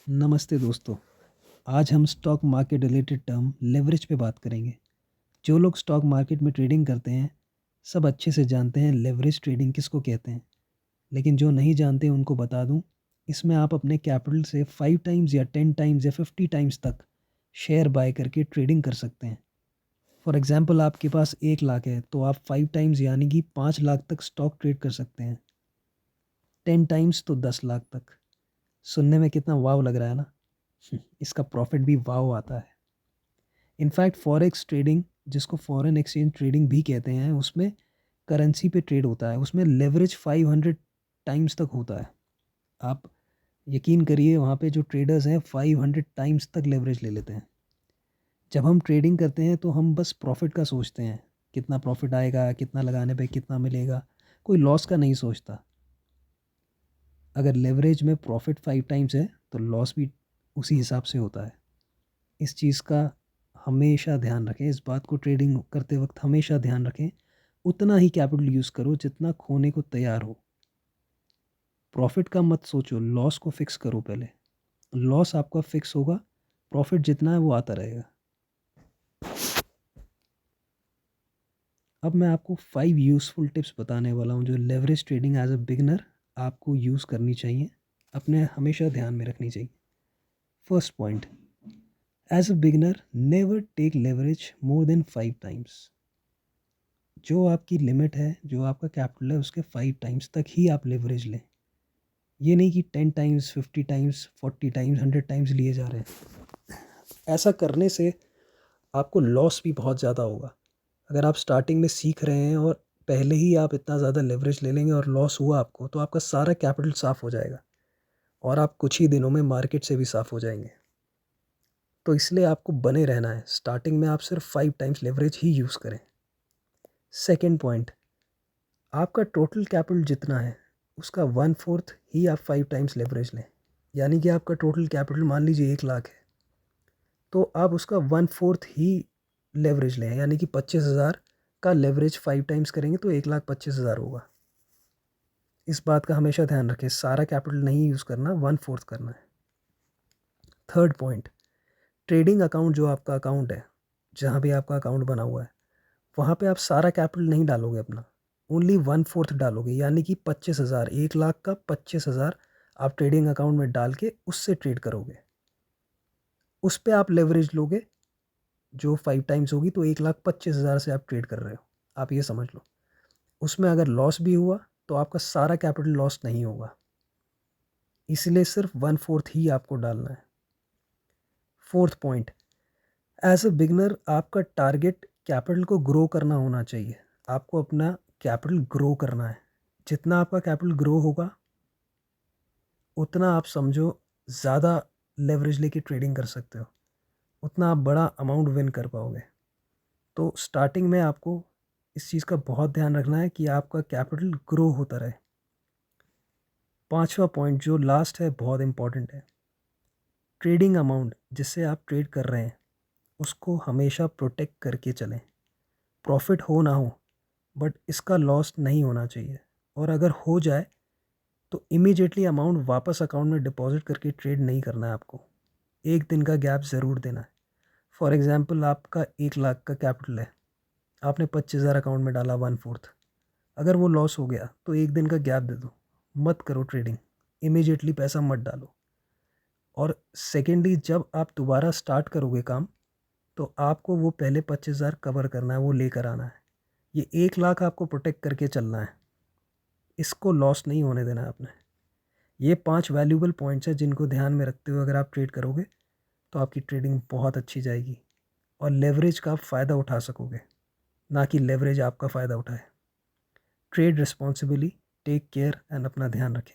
नमस्ते दोस्तों। आज हम stock market related term leverage पे बात करेंगे। जो लोग स्टॉक मार्केट में ट्रेडिंग करते हैं सब अच्छे से जानते हैं लेवरेज ट्रेडिंग किसको कहते हैं। लेकिन जो नहीं जानते उनको बता दूं, इसमें आप अपने कैपिटल से 5 टाइम्स या 10 टाइम्स या 50 टाइम्स तक शेयर बाय करके ट्रेडिंग कर सकते हैं। फॉर एग्जांपल आपके पास 1 लाख है तो आप 5 टाइम्स यानी कि 5 लाख तक स्टॉक ट्रेड कर सकते हैं। 10 टाइम्स तो 10 लाख तक। सुनने में कितना वाव लग रहा है ना। इसका प्रॉफिट भी वाव आता है। इनफैक्ट फॉरेक्स ट्रेडिंग, जिसको फॉरेन एक्सचेंज ट्रेडिंग भी कहते हैं, उसमें करेंसी पे ट्रेड होता है। उसमें लेवरेज 500 टाइम्स तक होता है। आप यकीन करिए, वहाँ पे जो ट्रेडर्स हैं 500 टाइम्स तक लेवरेज ले लेते हैं। जब हम ट्रेडिंग करते हैं तो हम बस प्रॉफिट का सोचते हैं, कितना प्रॉफिट आएगा, कितना लगाने पे कितना मिलेगा, कोई लॉस का नहीं सोचता। अगर लेवरेज में प्रॉफिट 5 टाइम्स है तो लॉस भी उसी हिसाब से होता है। इस चीज़ का हमेशा ध्यान रखें। इस बात को ट्रेडिंग करते वक्त हमेशा ध्यान रखें। उतना ही कैपिटल यूज़ करो जितना खोने को तैयार हो। प्रॉफिट का मत सोचो, लॉस को फिक्स करो पहले। लॉस आपका फिक्स होगा, प्रॉफिट जितना है वो आता रहेगा। अब मैं आपको 5 यूज़फुल टिप्स बताने वाला हूँ जो leverage trading as a beginner आपको यूज़ करनी चाहिए, अपने हमेशा ध्यान में रखनी चाहिए। First point, as a beginner never take leverage more than 5 times. जो आपकी लिमिट है, जो आपका कैपिटल है, उसके 5 टाइम्स तक ही आप लेवरेज लें। ये नहीं कि 10 टाइम्स, 50 टाइम्स, 40 टाइम्स, 100 टाइम्स लिए जा रहे हैं। ऐसा करने से आपको लॉस भी बहुत ज़्यादा होगा। अगर आप स्टार्टिंग में सीख रहे हैं और पहले ही आप इतना ज़्यादा लेवरेज ले लेंगे और लॉस हुआ आपको, तो आपका सारा कैपिटल साफ़ हो जाएगा और आप कुछ ही दिनों में मार्केट से भी साफ़ हो जाएंगे। तो इसलिए आपको बने रहना है। स्टार्टिंग में आप सिर्फ 5 टाइम्स लेवरेज ही यूज़ करें। सेकेंड पॉइंट, आपका टोटल कैपिटल जितना है उसका 1/4 ही आप 5 टाइम्स लेवरेज लें। यानी कि आपका टोटल कैपिटल मान लीजिए 1 लाख है, तो आप उसका 1/4 ही लेवरेज लें। यानी कि 25,000 का लेवरेज 5 टाइम्स करेंगे तो 1,25,000 होगा। इस बात का हमेशा ध्यान रखें, सारा कैपिटल नहीं यूज़ करना, 1/4 करना है। थर्ड पॉइंट, ट्रेडिंग अकाउंट, जो आपका अकाउंट है, जहाँ भी आपका अकाउंट बना हुआ है, वहाँ पे आप सारा कैपिटल नहीं डालोगे अपना, ओनली 1/4 डालोगे। यानी कि 25,000, 1 लाख का 25,000 आप ट्रेडिंग अकाउंट में डाल के उससे ट्रेड करोगे। उस पे आप लेवरेज लोगे जो 5 टाइम्स होगी, तो 1,25,000 से आप ट्रेड कर रहे हो। आप ये समझ लो, उसमें अगर लॉस भी हुआ तो आपका सारा कैपिटल लॉस नहीं होगा। इसलिए सिर्फ 1/4 ही आपको डालना है। Fourth point, as a beginner आपका टारगेट कैपिटल को ग्रो करना होना चाहिए। आपको अपना कैपिटल ग्रो करना है। जितना आपका कैपिटल ग्रो होगा उतना आप समझो ज़्यादा लेवरेज लेके ट्रेडिंग कर सकते हो, उतना आप बड़ा अमाउंट विन कर पाओगे। तो स्टार्टिंग में आपको इस चीज़ का बहुत ध्यान रखना है कि आपका कैपिटल ग्रो होता रहे। पांचवा पॉइंट जो लास्ट है, बहुत इंपॉर्टेंट है। ट्रेडिंग अमाउंट जिससे आप ट्रेड कर रहे हैं उसको हमेशा प्रोटेक्ट करके चलें। प्रॉफिट हो ना हो, बट इसका लॉस नहीं होना चाहिए। और अगर हो जाए तो इमीडिएटली अमाउंट वापस अकाउंट में डिपॉजिट करके ट्रेड नहीं करना है आपको। एक दिन का गैप ज़रूर देना है। फॉर एग्ज़ाम्पल आपका 1 लाख का कैपिटल है, आपने 25,000 अकाउंट में डाला 1/4। अगर वो लॉस हो गया तो एक दिन का गैप दे दो, मत करो ट्रेडिंग, इमीडिएटली पैसा मत डालो। और सेकेंडली, जब आप दोबारा स्टार्ट करोगे काम, तो आपको वो पहले 25,000 कवर करना है, वो लेकर आना है। ये 1 लाख आपको प्रोटेक्ट करके चलना है, इसको लॉस नहीं होने देना है आपने। ये 5 वैल्यूबल पॉइंट्स हैं जिनको ध्यान में रखते हुए अगर आप ट्रेड करोगे तो आपकी ट्रेडिंग बहुत अच्छी जाएगी और लेवरेज का आप फ़ायदा उठा सकोगे, ना कि लेवरेज आपका फ़ायदा उठाए। Trade responsibly, take care and अपना ध्यान रखें।